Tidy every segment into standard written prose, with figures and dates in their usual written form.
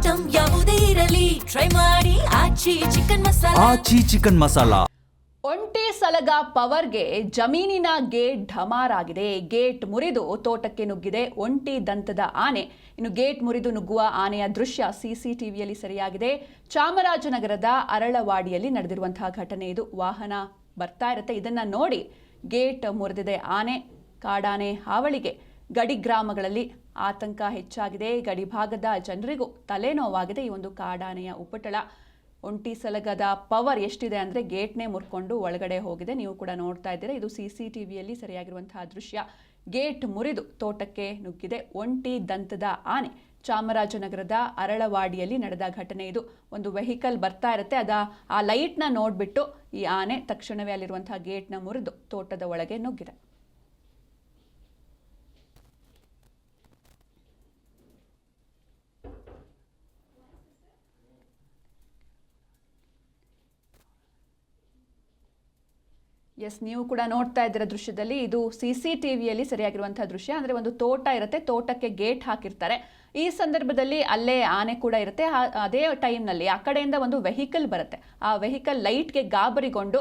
Item ಯಾವುದೇ ಇರಲಿ try ಮಾಡಿ ಆಚಿ ಚಿಕನ್ ಮಸಾಲಾ. ಒಂಟಿ ಸಲಗ ಪವರ್ಗೆ ಜಮೀನಿನ ಗೇಟ್ ಢಮಾರಾಗಿದೆ. ಗೇಟ್ ಮುರಿದು ತೋಟಕ್ಕೆ ನುಗ್ಗಿದೆ ಒಂಟಿ ದಂತದ ಆನೆ. ಇನ್ನು ಗೇಟ್ ಮುರಿದು ನುಗ್ಗುವ ಆನೆಯ ದೃಶ್ಯ ಸಿಸಿಟಿವಿಯಲ್ಲಿ ಸೆರೆಯಾಗಿದೆ. ಚಾಮರಾಜನಗರದ ಅರಳವಾಡಿಯಲ್ಲಿ ನಡೆದಿರುವಂತಹ ಘಟನೆ ಇದು. ವಾಹನ ಬರ್ತಾ ಇರುತ್ತೆ, ಇದನ್ನ ನೋಡಿ ಗೇಟ್ ಮುರಿದಿದೆ ಆನೆ. ಕಾಡಾನೆ ಹಾವಳಿಗೆ ಗಡಿ ಗ್ರಾಮಗಳಲ್ಲಿ ಆತಂಕ ಹೆಚ್ಚಾಗಿದೆ. ಗಡಿ ಭಾಗದ ಜನರಿಗೂ ತಲೆನೋವಾಗಿದೆ ಈ ಒಂದು ಕಾಡಾನೆಯ ಉಪಟಳ. ಒಂಟಿ ಸಲಗದ ಪವರ್ ಎಷ್ಟಿದೆ ಅಂದರೆ ಗೇಟ್ನೇ ಮುರ್ಕೊಂಡು ಒಳಗಡೆ ಹೋಗಿದೆ. ನೀವು ಕೂಡ ನೋಡ್ತಾ ಇದ್ದೀರಾ, ಇದು ಸಿಸಿಟಿವಿಯಲ್ಲಿ ಸರಿಯಾಗಿರುವಂತಹ ದೃಶ್ಯ. ಗೇಟ್ ಮುರಿದು ತೋಟಕ್ಕೆ ನುಗ್ಗಿದೆ ಒಂಟಿ ದಂತದ ಆನೆ. ಚಾಮರಾಜನಗರದ ಅರಳವಾಡಿಯಲ್ಲಿ ನಡೆದ ಘಟನೆ ಇದು. ಒಂದು ವೆಹಿಕಲ್ ಬರ್ತಾ ಇರುತ್ತೆ, ಆ ಲೈಟ್ನ ನೋಡಿಬಿಟ್ಟು ಈ ಆನೆ ತಕ್ಷಣವೇ ಅಲ್ಲಿರುವಂತಹ ಗೇಟ್ನ ಮುರಿದು ತೋಟದ ಒಳಗೆ ನುಗ್ಗಿದೆ. ಎಸ್, ನೀವು ಕೂಡ ನೋಡ್ತಾ ಇದ್ದೀರ ದೃಶ್ಯದಲ್ಲಿ. ಇದು ಸಿಸಿಟಿವಿಯಲ್ಲಿ ಸರಿಯಾಗಿರುವಂತಹ ದೃಶ್ಯ. ಅಂದರೆ ಒಂದು ತೋಟ ಇರುತ್ತೆ, ತೋಟಕ್ಕೆ ಗೇಟ್ ಹಾಕಿರ್ತಾರೆ. ಈ ಸಂದರ್ಭದಲ್ಲಿ ಅಲ್ಲೇ ಆನೆ ಕೂಡ ಇರುತ್ತೆ. ಅದೇ ಟೈಮ್ನಲ್ಲಿ ಆ ಕಡೆಯಿಂದ ಒಂದು ವೆಹಿಕಲ್ ಬರುತ್ತೆ. ಆ ವೆಹಿಕಲ್ ಲೈಟ್ಗೆ ಗಾಬರಿಗೊಂಡು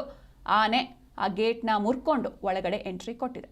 ಆನೆ ಆ ಗೇಟ್ನ ಮುರ್ಕೊಂಡು ಒಳಗಡೆ ಎಂಟ್ರಿ ಕೊಟ್ಟಿದೆ.